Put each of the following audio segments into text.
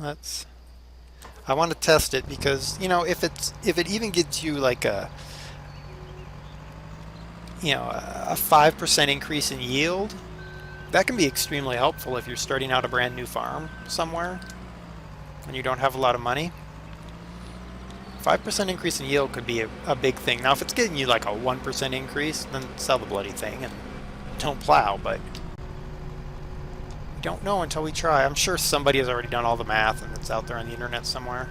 Let's. I want to test it because, you know, if it even gives you like a, you know, a 5% increase in yield, that can be extremely helpful if you're starting out a brand new farm somewhere and you don't have a lot of money. 5% increase in yield could be a big thing. Now, if it's getting you like a 1% increase, then sell the bloody thing and don't plow, but we don't know until we try. I'm sure somebody has already done all the math and it's out there on the internet somewhere.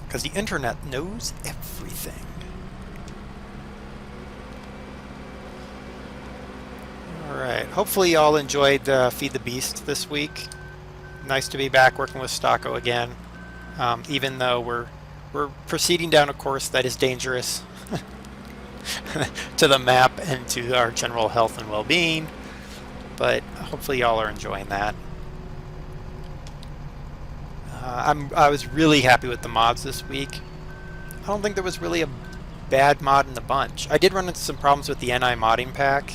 Because the internet knows everything. Alright, hopefully y'all enjoyed Feed the Beast this week. Nice to be back working with Stocko again. Even though we're proceeding down a course that is dangerous to the map and to our general health and well-being, but hopefully y'all are enjoying that. I was really happy with the mods this week. I don't think there was really a bad mod in the bunch. I did run into some problems with the NI modding pack,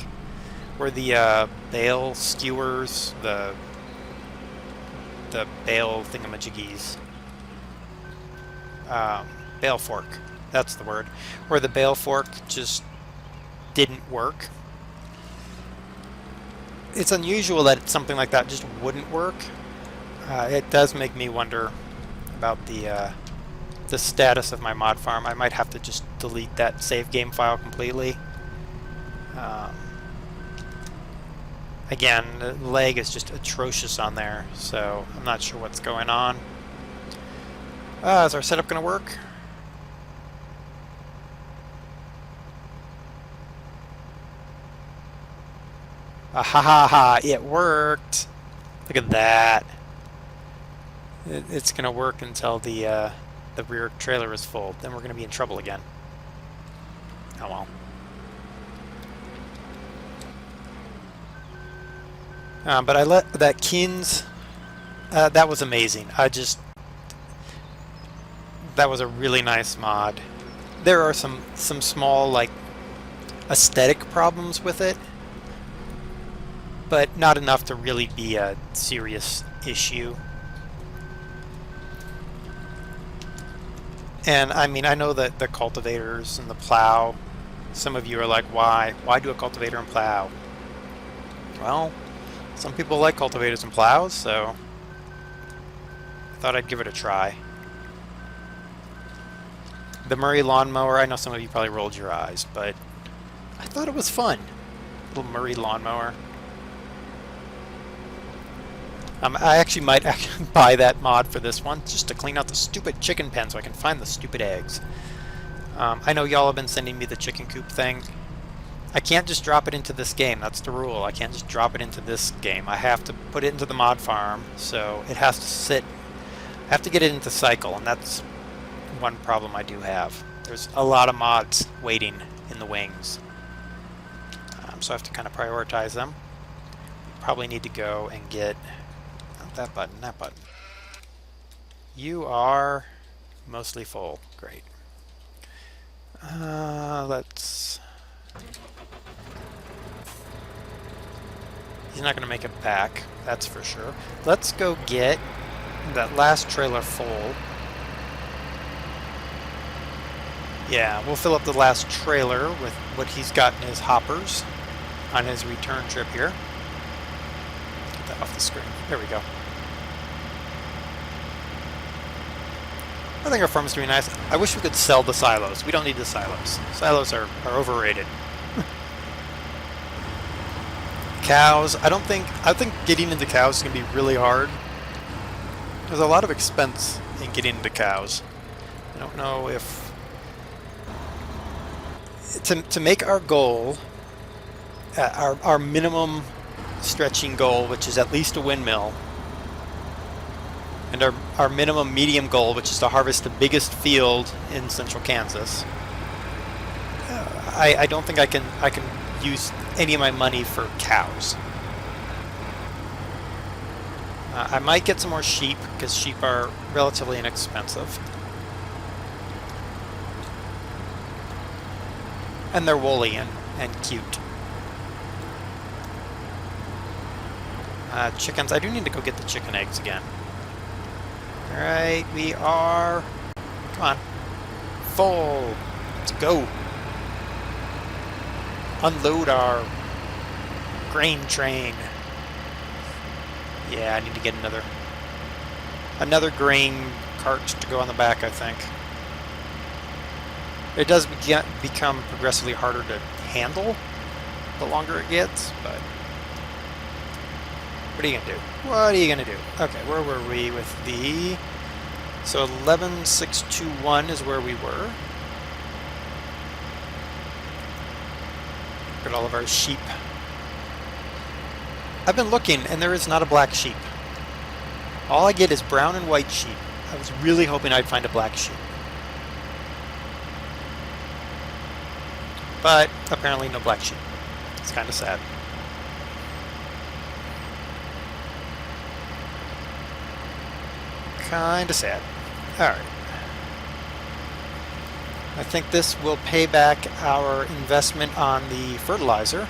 where the bale skewers, the bale thingamajiggies, bale fork, that's the word, where the bale fork just didn't work. It's unusual that something like that just wouldn't work. It does make me wonder about the status of my mod farm. I might have to just delete that save game file completely. Again, the lag is just atrocious on there, so I'm not sure what's going on. Is our setup going to work? Ah ha ha ha! It worked! Look at that! It's going to work until the rear trailer is full. Then we're going to be in trouble again. Oh well. But I let that Kins, that was amazing. That was a really nice mod. There are some small like aesthetic problems with it, but not enough to really be a serious issue. And I mean, I know that the cultivators and the plow, some of you are like, why do a cultivator and plow? Well, some people like cultivators and plows, so I thought I'd give it a try. The Murray lawnmower, I know some of you probably rolled your eyes, but I thought it was fun. Little Murray lawnmower. I actually might buy that mod for this one, just to clean out the stupid chicken pen so I can find the stupid eggs. I know y'all have been sending me the chicken coop thing. I can't just drop it into this game, that's the rule. I can't just drop it into this game. I have to put it into the mod farm, so it has to sit. I have to get it into cycle, and that's one problem I do have. There's a lot of mods waiting in the wings. So I have to kind of prioritize them. Probably need to go and get, not that button, that button. You are mostly full, great. Let's... He's not going to make it back, that's for sure. Let's go get that last trailer full. Yeah, we'll fill up the last trailer with what he's got in his hoppers on his return trip here. Get that off the screen. There we go. I think our farm's doing nice. I wish we could sell the silos. We don't need the silos. Silos are overrated. Cows, I think getting into cows is going to be really hard. There's a lot of expense in getting into cows. I don't know if... To make our goal, our minimum stretching goal, which is at least a windmill, and our minimum medium goal, which is to harvest the biggest field in central Kansas, I don't think I can use any of my money for cows. I might get some more sheep, because sheep are relatively inexpensive. And they're woolly and cute. Chickens. I do need to go get the chicken eggs again. Alright, we are... Come on. Full. Let's go. Unload our grain train. Yeah, I need to get another grain cart to go on the back, I think. It does become progressively harder to handle the longer it gets, but what are you gonna do? What are you gonna do? Okay, where were we with the... So 11621 is where we were. Look at all of our sheep. I've been looking, and there is not a black sheep. All I get is brown and white sheep. I was really hoping I'd find a black sheep. But apparently no black sheep. It's kind of sad. Kind of sad. Alright. I think this will pay back our investment on the fertilizer.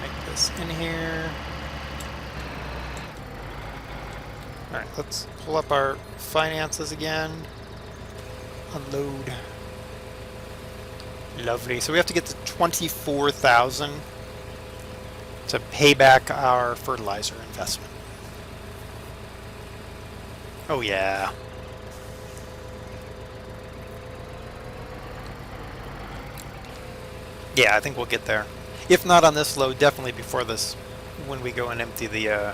Make this in here. Alright, let's pull up our finances again. Unload. Lovely. So we have to get to 24,000 to pay back our fertilizer investment. Oh yeah. Yeah, I think we'll get there. If not on this load, definitely before this, when we go and empty the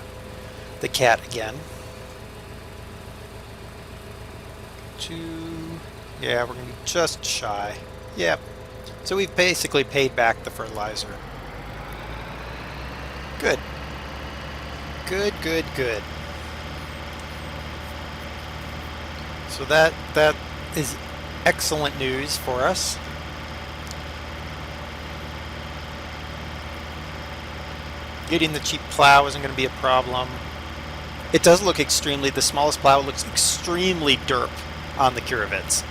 cat again. Yeah, we're gonna be just shy. Yep. So we've basically paid back the fertilizer. Good. Good, good, good. So that is excellent news for us. Getting the cheap plow isn't going to be a problem. It does look extremely, the smallest plow looks extremely derp on the Curavits.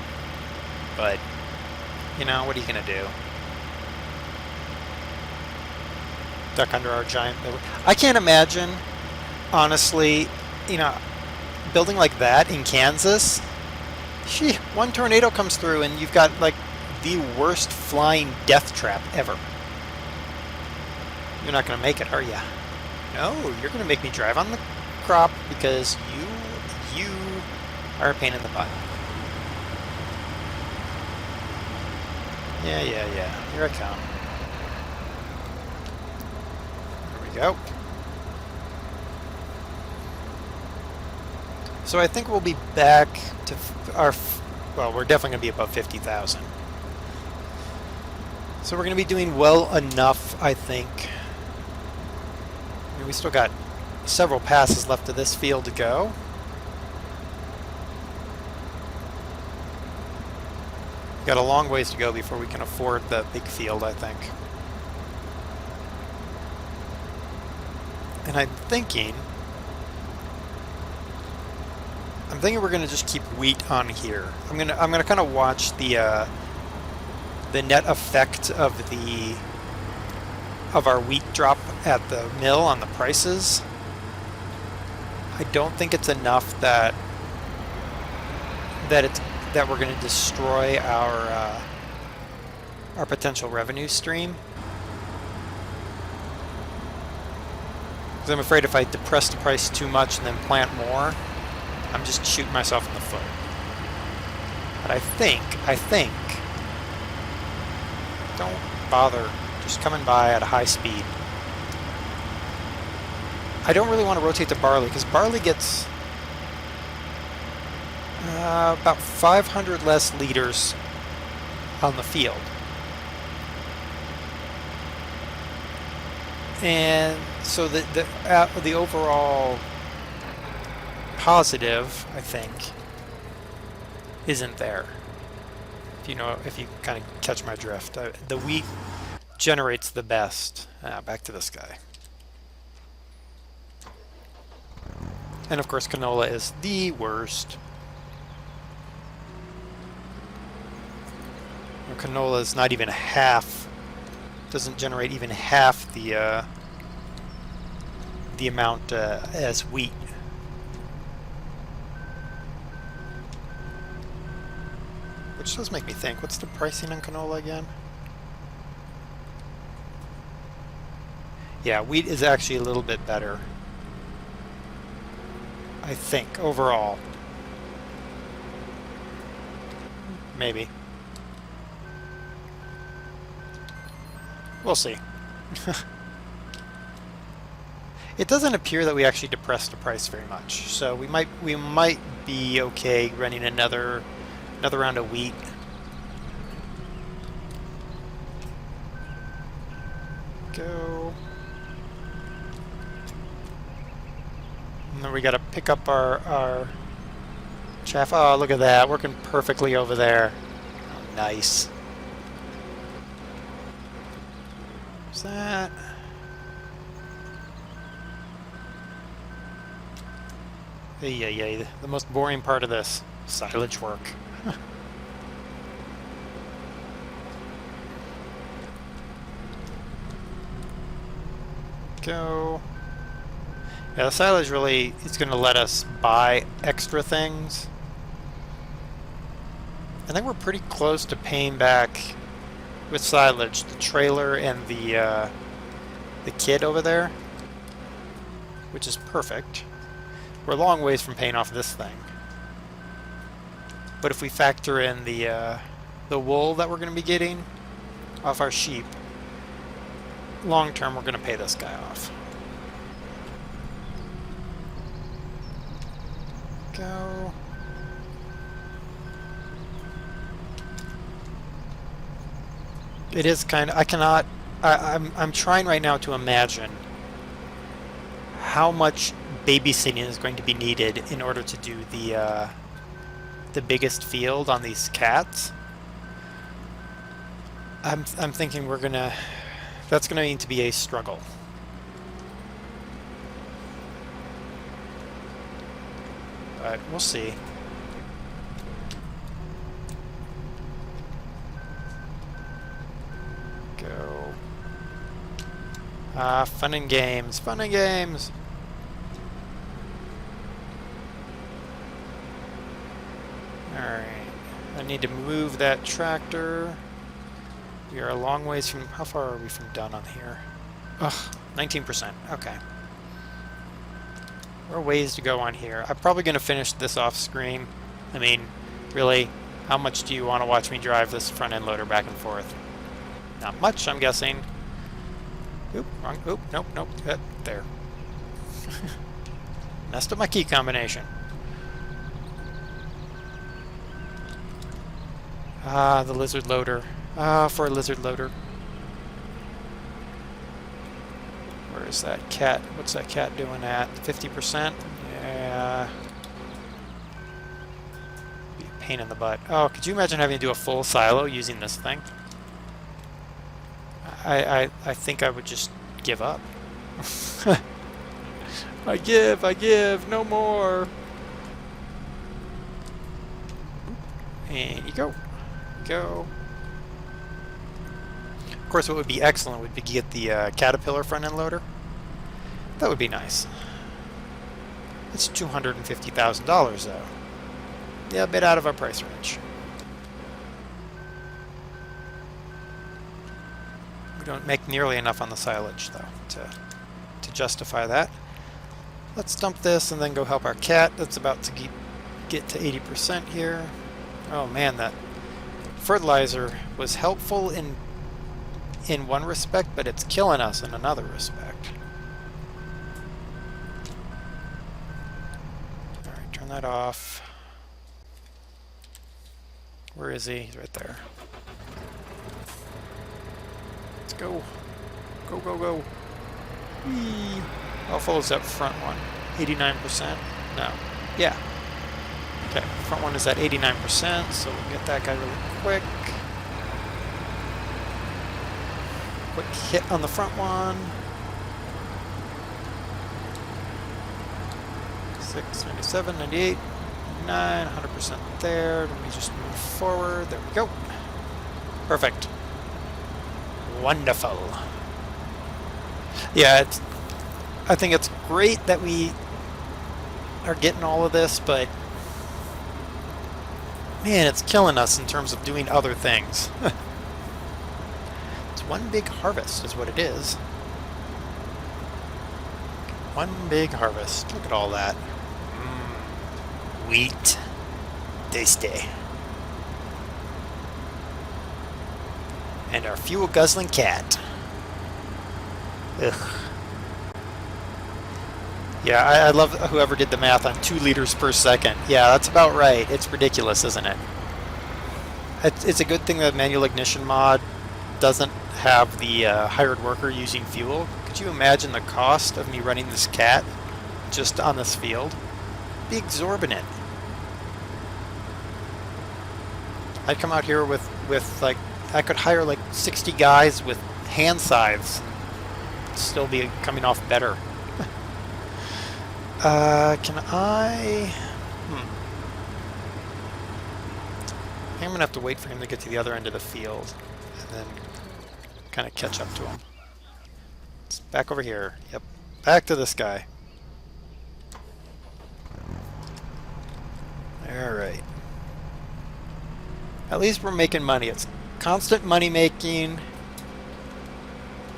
But, you know, what are you going to do? Duck under our giant... I can't imagine, honestly, you know, building like that in Kansas. Gee, one tornado comes through and you've got, like, the worst flying death trap ever. You're not going to make it, are you? No, you're going to make me drive on the crop because you are a pain in the butt. Yeah, here I come. There we go. So I think we'll be back to our... Well, we're definitely going to be above 50,000. So we're going to be doing well enough, I think. I mean, we still got several passes left of this field to go. Got a long ways to go before we can afford the big field, I think. And I'm thinking we're gonna just keep wheat on here. I'm gonna kind of watch the net effect of our wheat drop at the mill on the prices. I don't think it's enough that we're going to destroy our potential revenue stream. Because I'm afraid if I depress the price too much and then plant more, I'm just shooting myself in the foot. But I think, don't bother just coming by at a high speed. I don't really want to rotate to barley because barley gets about 500 less liters on the field. And so the overall positive, I think, isn't there. If you kind of catch my drift. The wheat generates the best. Back to this guy. And of course canola is the worst. canola is not even half, doesn't generate even half the amount as wheat. Which does make me think, what's the pricing on canola again? Yeah, wheat is actually a little bit better, I think, overall. Maybe. We'll see. It doesn't appear that we actually depressed the price very much, so we might be okay running another round of wheat. Go. And then we gotta pick up our chaff. Oh, look at that, working perfectly over there. Oh, nice. What's that? Yeah, the most boring part of this, silage work. Go. Yeah, the silage really is going to let us buy extra things. I think we're pretty close to paying back with silage the trailer and the kid over there, which is perfect. We're a long ways from paying off this thing. But if we factor in the wool that we're going to be getting off our sheep, long term we're going to pay this guy off. Go. It is kind of, I'm trying right now to imagine how much babysitting is going to be needed in order to do the biggest field on these cats. I'm thinking that's gonna need to be a struggle. But we'll see. Go. Fun and games, fun and games. Alright, I need to move that tractor. We are a long ways from, how far are we from done on here? Ugh, 19%, okay. We're a ways to go on here. I'm probably going to finish this off screen. I mean, really, how much do you want to watch me drive this front end loader back and forth? Not much, I'm guessing. Oop, wrong, oop, nope, there. Messed up my key combination. Ah, the lizard loader. Ah, for a lizard loader. Where is that cat? What's that cat doing at? 50%? Yeah. Be a pain in the butt. Oh, could you imagine having to do a full silo using this thing? I think I would just give up. I give, no more. And you go. Go. Of course, what would be excellent would be to get the Caterpillar front end loader. That would be nice. It's $250,000 though. Yeah, a bit out of our price range. We don't make nearly enough on the silage though to justify that. Let's dump this and then go help our cat. That's about to get to 80% here. Oh man, that fertilizer was helpful in one respect, but it's killing us in another respect. Alright, turn that off. Where is he? He's right there. Let's go. Go, go, go. Whee! How full is that front one? 89%? No. Yeah. Okay, front one is at 89%, so we'll get that guy really quick. Quick hit on the front one. 6, 97, 98, 99, 100% there. Let me just move forward. There we go. Perfect. Wonderful. Yeah, I think it's great that we are getting all of this, but man, it's killing us in terms of doing other things. It's one big harvest is what it is. One big harvest. Look at all that. Wheat. Tasty. And our fuel guzzling cat. Ugh. Yeah, I love whoever did the math on 2 liters per second. Yeah, that's about right. It's ridiculous, isn't it? It's a good thing that manual ignition mod doesn't have the hired worker using fuel. Could you imagine the cost of me running this cat just on this field? It'd be exorbitant. I'd come out here with like, I could hire like 60 guys with hand scythes and still be coming off better. Can I... I think I'm going to have to wait for him to get to the other end of the field and then kind of catch up to him. It's back over here. Yep. Back to this guy. Alright. At least we're making money. It's constant money making.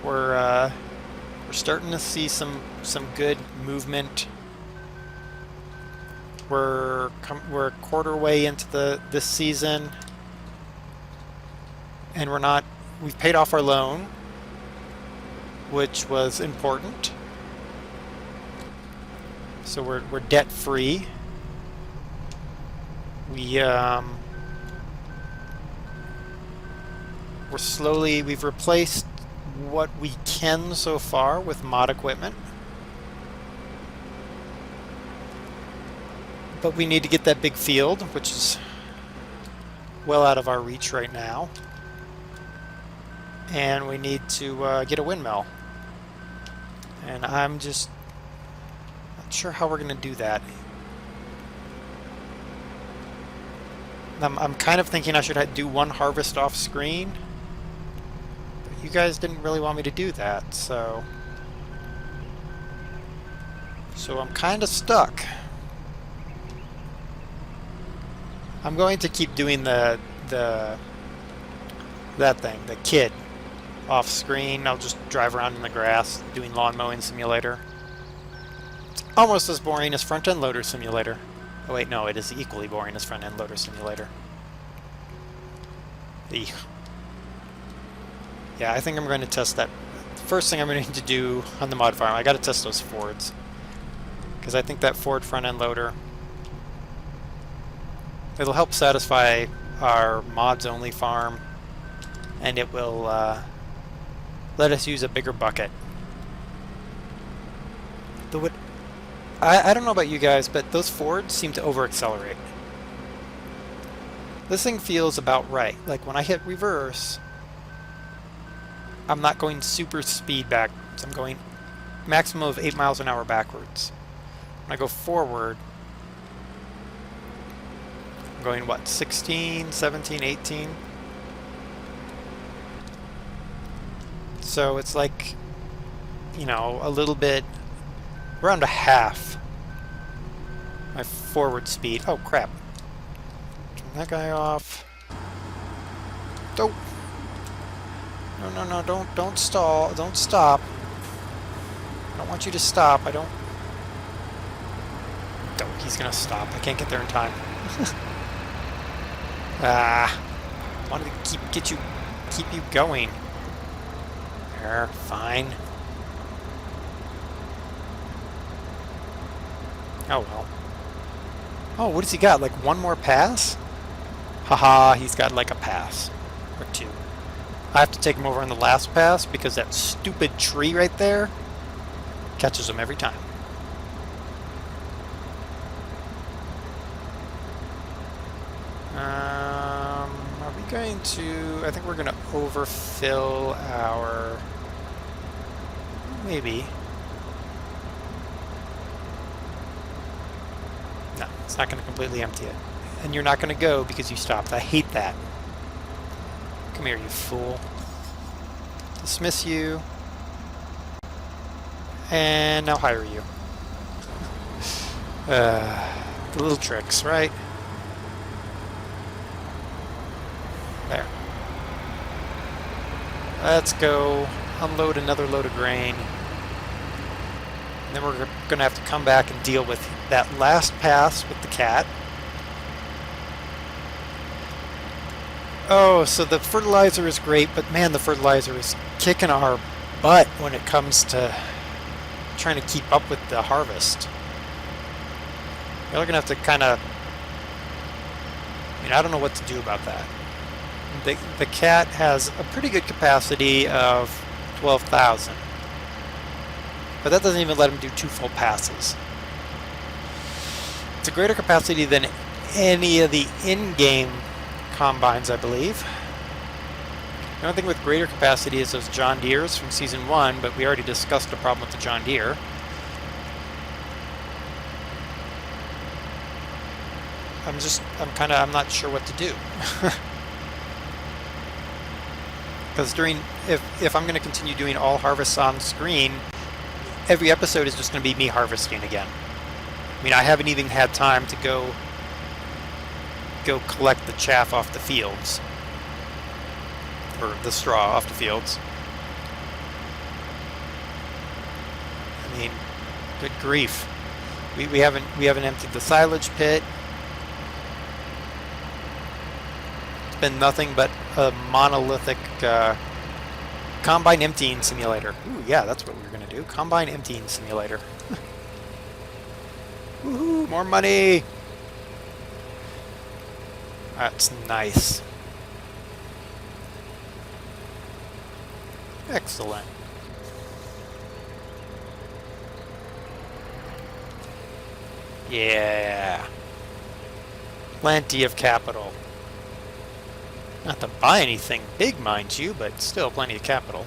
We're starting to see some good movement. We're a quarter way into this season, and we've paid off our loan, which was important. So we're debt free. We've replaced what we can so far with mod equipment. But we need to get that big field, which is well out of our reach right now. And we need to get a windmill. And I'm just not sure how we're going to do that. I'm kind of thinking I should do one harvest off screen. But you guys didn't really want me to do that, so I'm kind of stuck. I'm going to keep doing that thing, the kid, off screen. I'll just drive around in the grass doing lawn mowing simulator. It's almost as boring as front-end loader simulator. Oh wait, no, it is equally boring as front-end loader simulator. Eek. Yeah, I think I'm going to test that. First thing I'm going to do on the mod farm, I got to test those Fords, because I think that Ford front-end loader, it'll help satisfy our mods-only farm, and it will let us use a bigger bucket. I don't know about you guys, but those Fords seem to over-accelerate. This thing feels about right. Like when I hit reverse, I'm not going super speed backwards. I'm going maximum of 8 miles an hour backwards. When I go forward, I'm going, what, 16, 17, 18? So it's like, you know, a little bit, around a half my forward speed. Oh, crap. Turn that guy off. Don't. No, don't stall. Don't stop. I don't want you to stop. I don't. Don't. He's gonna stop. I can't get there in time. I wanted to keep you going. There, fine. Oh well. Oh, what has he got? Like one more pass? Haha, he's got like a pass. Or two. I have to take him over on the last pass because that stupid tree right there catches him every time. Are we going to... I think we're going to overfill our... Maybe. No, it's not going to completely empty it. And you're not going to go because you stopped. I hate that. Come here, you fool. Dismiss you. And now hire you. The little tricks, right? There. Let's go unload another load of grain. And then we're going to have to come back and deal with that last pass with the cat. Oh, so the fertilizer is great, but man, the fertilizer is kicking our butt when it comes to trying to keep up with the harvest. You're going to have to kind of... I mean, I don't know what to do about that. The cat has a pretty good capacity of 12,000. But that doesn't even let him do 2 full passes. It's a greater capacity than any of the in-game combines, I believe. The only thing with greater capacity is those John Deeres from Season 1, but we already discussed the problem with the John Deere. I'm not sure what to do. Because if I'm going to continue doing all harvests on screen, every episode is just going to be me harvesting again. I mean, I haven't even had time to go collect the chaff off the fields, or the straw off the fields. I mean, good grief. We haven't emptied the silage pit. It's been nothing but a monolithic combine emptying simulator. Ooh, yeah, that's what we were gonna do. Combine emptying simulator. Woohoo! More money. That's nice. Excellent. Yeah. Plenty of capital. Not to buy anything big, mind you, but still plenty of capital.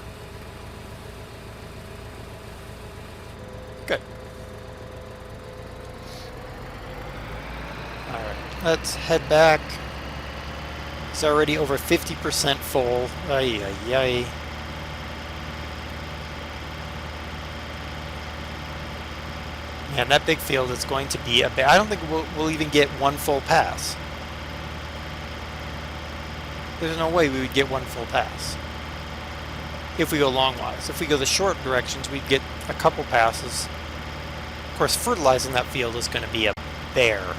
Good. Alright, let's head back. It's already over 50% full. Ay, ay, ay. And that big field is going to be a bit... I don't think we'll even get 1 full pass. There's no way we would get 1 full pass. If we go long-wise. If we go the short directions, we'd get a couple passes. Of course, fertilizing that field is going to be a bear. Oh,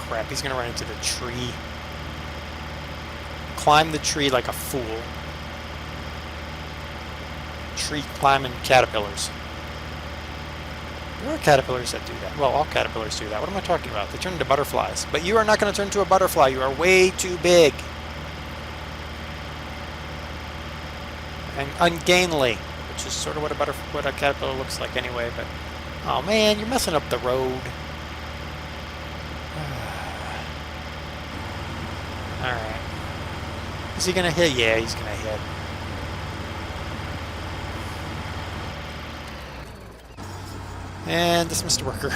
crap, he's going to run into the tree. Climb the tree like a fool. Tree climbing caterpillars. There are caterpillars that do that. Well, all caterpillars do that. What am I talking about? They turn into butterflies. But you are not going to turn into a butterfly. You are way too big. And ungainly, which is sort of what a caterpillar looks like anyway. But oh man, you're messing up the road. All right. Is he going to hit? Yeah, he's going to hit. And dismiss the worker.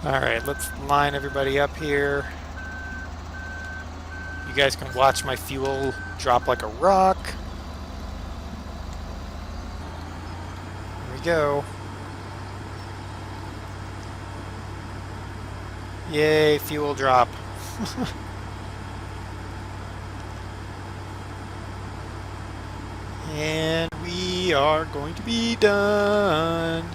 Alright, let's line everybody up here. You guys can watch my fuel drop like a rock. Here we go. Yay, fuel drop. And we are going to be done.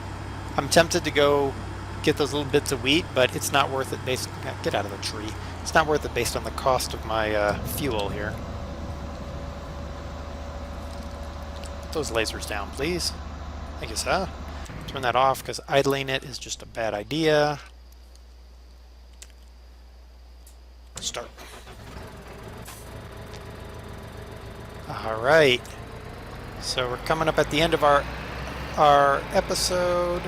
I'm tempted to go get those little bits of wheat, but it's not worth it based... Get out of the tree. It's not worth it based on the cost of my fuel here. Put those lasers down, please. Thank you, sir. Turn that off, because idling it is just a bad idea. Start. Alright. So we're coming up at the end of our episode,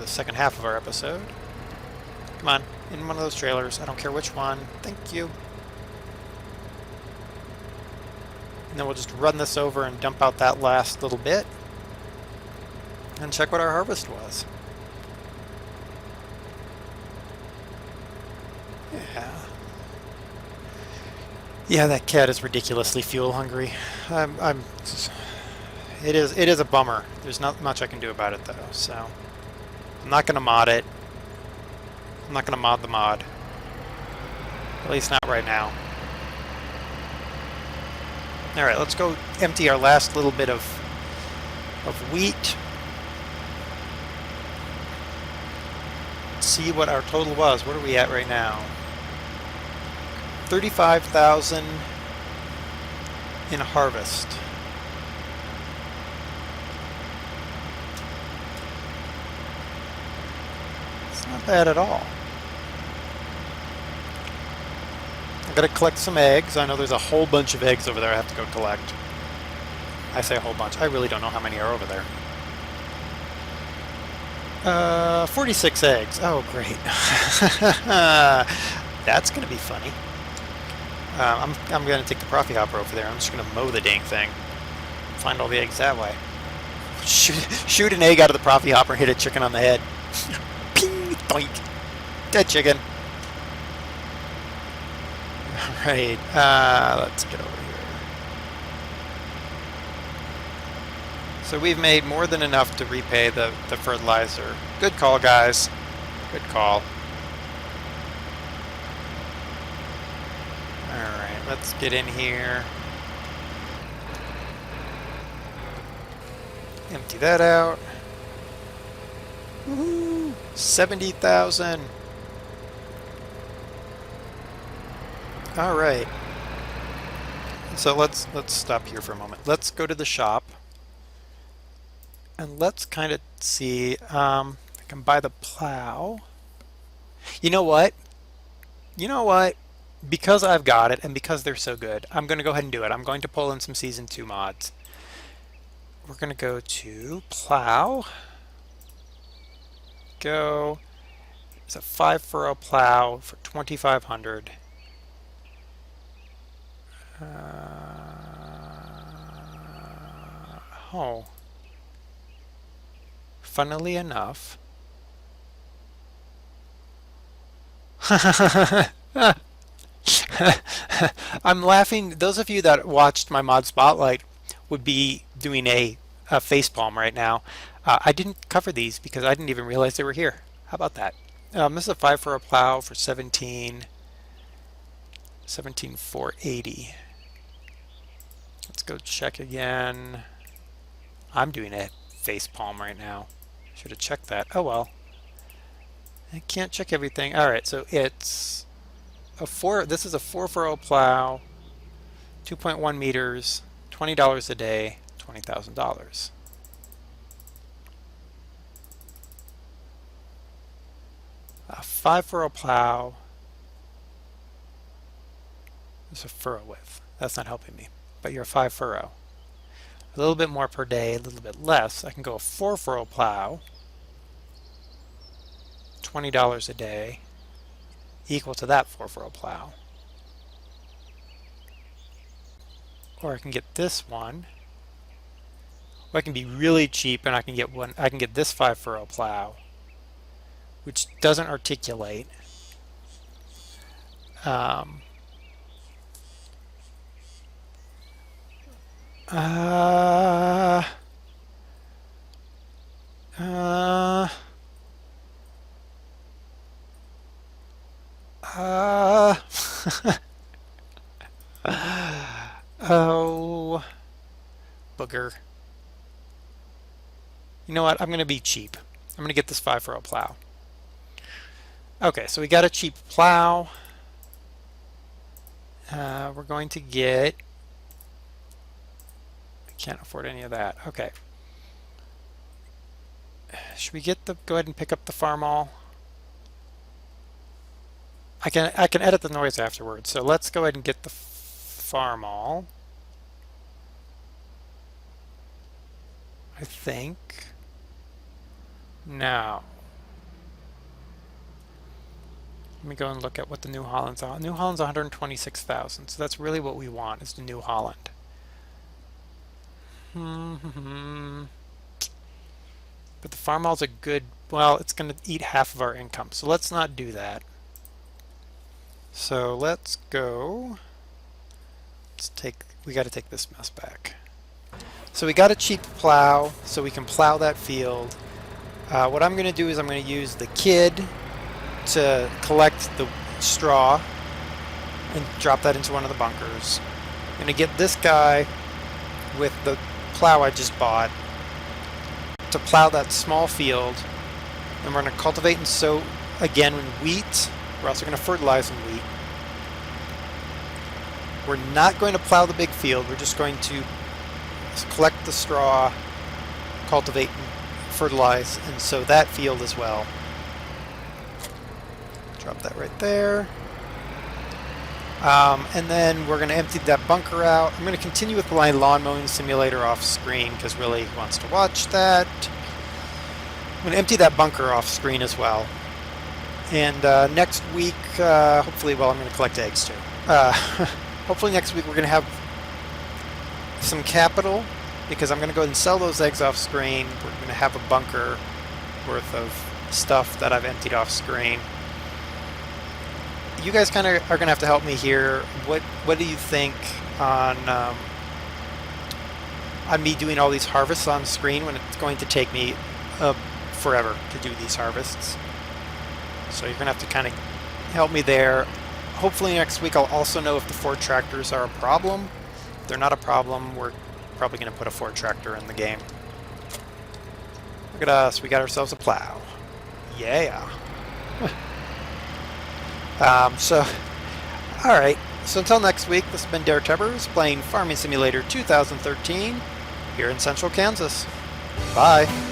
the second half of our episode. Come on, in one of those trailers. I don't care which one. Thank you. And then we'll just run this over and dump out that last little bit. And check what our harvest was. Yeah. Yeah, that cat is ridiculously fuel hungry. I'm. It is a bummer. There's not much I can do about it though. So I'm not gonna mod it. I'm not gonna mod the mod. At least not right now. All right, let's go empty our last little bit of wheat. See what our total was. What are we at right now? 35,000 in harvest. It's not bad at all. I'm gonna collect some eggs. I know there's a whole bunch of eggs over there I have to go collect. I say a whole bunch. I really don't know how many are over there. 46 eggs. Oh, great. That's gonna be funny. I'm gonna take the Profi Hopper over there. I'm just gonna mow the dang thing. Find all the eggs that way. Shoot an egg out of the Profi Hopper and hit a chicken on the head. Ping! Doink! Dead chicken. Alright, let's get over here. So we've made more than enough to repay the fertilizer. Good call, guys. Good call. Alright, let's get in here. Empty that out. Woohoo! 70,000. All right. So let's stop here for a moment. Let's go to the shop and let's kind of see. I can buy the plow. You know what? You know what? Because I've got it and because they're so good, I'm going to go ahead and do it. I'm going to pull in some Season 2 mods. We're going to go to plow. Go. It's a 5-furrow plow for 2,500. Oh. Funnily enough. I'm laughing. Those of you that watched my mod spotlight would be doing a facepalm right now. I didn't cover these because I didn't even realize they were here. How about that? This is a 5-furrow plow for 17,480. Let's go check again. I'm doing a facepalm right now. Should have checked that. Oh well. I can't check everything. All right, so it's this is a 4-furrow plow, 2.1 meters, $20 a day, $20,000. A 5-furrow plow. There's a furrow width. That's not helping me. But you're a 5-furrow. A little bit more per day, a little bit less. I can go a 4-furrow plow, $20 a day, equal to that 4-furrow plow. Or I can get this one. Or I can be really cheap and I can get one. I can get this 5-furrow plow, which doesn't articulate. Oh, booger. You know what? I'm going to be cheap. I'm going to get this 5-furrow plow. Okay, so we got a cheap plow. We're going to get... I can't afford any of that. Okay. Should we get the... Go ahead and pick up the farm-all. I can edit the noise afterwards. So let's go ahead and get the farm-all. I think. Now. Let me go and look at what the New Holland's on. New Holland's 126,000. So that's really what we want is the New Holland. But the farm-all's a good, well, it's going to eat half of our income. So let's not do that. So let's go We got to take this mess back. So we got a cheap plow, so we can plow that field. What I'm going to do is I'm going to use the kid to collect the straw and drop that into one of the bunkers. I'm going to get this guy with the plow I just bought to plow that small field. And we're going to cultivate and sow again in wheat. We're also going to fertilize in wheat. We're not going to plow the big field. We're just going to collect the straw, cultivate and fertilize, and sow that field as well. Drop that right there. And then we're going to empty that bunker out. I'm going to continue with my lawn mowing simulator off screen because really who wants to watch that. I'm going to empty that bunker off screen as well. And next week, hopefully, well, I'm going to collect eggs too. Hopefully next week we're going to have some capital because I'm going to go ahead and sell those eggs off screen. We're going to have a bunker worth of stuff that I've emptied off screen. You guys kind of are going to have to help me here. What do you think on me doing all these harvests on screen when it's going to take me forever to do these harvests? So you're going to have to kind of help me there. Hopefully next week I'll also know if the Ford tractors are a problem. If they're not a problem, we're probably going to put a Ford tractor in the game. Look at us, we got ourselves a plow. Yeah. Alright, so until next week, this has been Dare Tubbers playing Farming Simulator 2013 here in Central Kansas. Bye.